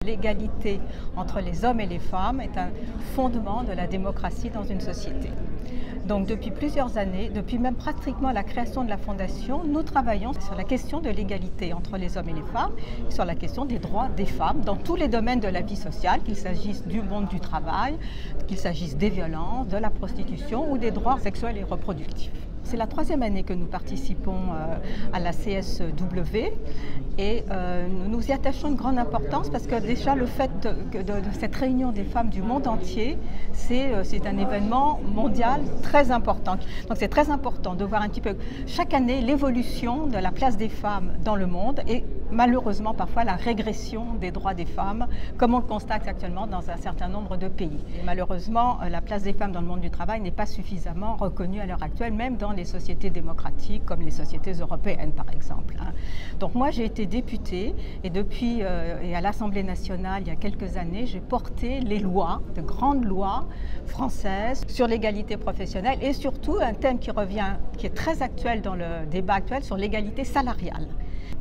L'égalité entre les hommes et les femmes est un fondement de la démocratie dans une société. Donc depuis plusieurs années, depuis même pratiquement la création de la Fondation, nous travaillons sur la question de l'égalité entre les hommes et les femmes, sur la question des droits des femmes dans tous les domaines de la vie sociale, qu'il s'agisse du monde du travail, qu'il s'agisse des violences, de la prostitution ou des droits sexuels et reproductifs. C'est la troisième année que nous participons à la CSW et nous nous y attachons une grande importance parce que déjà le fait de cette réunion des femmes du monde entier, c'est un événement mondial très important. Donc c'est très important de voir un petit peu chaque année l'évolution de la place des femmes dans le monde et malheureusement parfois la régression des droits des femmes, comme on le constate actuellement dans un certain nombre de pays. Et malheureusement, la place des femmes dans le monde du travail n'est pas suffisamment reconnue à l'heure actuelle, même dans les sociétés démocratiques comme les sociétés européennes par exemple. Donc moi j'ai été députée et depuis et à l'Assemblée nationale il y a quelques années, j'ai porté les lois, de grandes lois françaises sur l'égalité professionnelle et surtout un thème qui revient, qui est très actuel dans le débat actuel sur l'égalité salariale.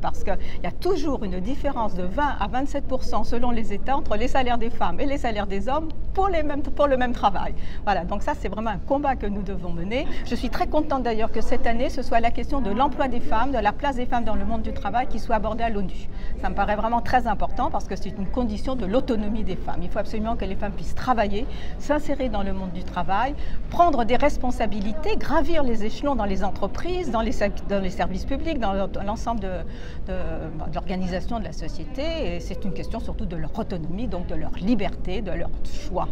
Parce qu'il y a toujours une différence de 20 à 27% selon les États entre les salaires des femmes et les salaires des hommes pour le même travail. Voilà, donc ça c'est vraiment un combat que nous devons mener. Je suis très contente d'ailleurs que cette année ce soit la question de l'emploi des femmes, de la place des femmes dans le monde du travail qui soit abordée à l'ONU. Ça me paraît vraiment très important parce que c'est une condition de l'autonomie des femmes. Il faut absolument que les femmes puissent travailler, s'insérer dans le monde du travail, prendre des responsabilités, gravir les échelons dans les entreprises, dans les services publics, dans l'ensemble de l'organisation de la société et c'est une question surtout de leur autonomie, donc de leur liberté, de leur choix.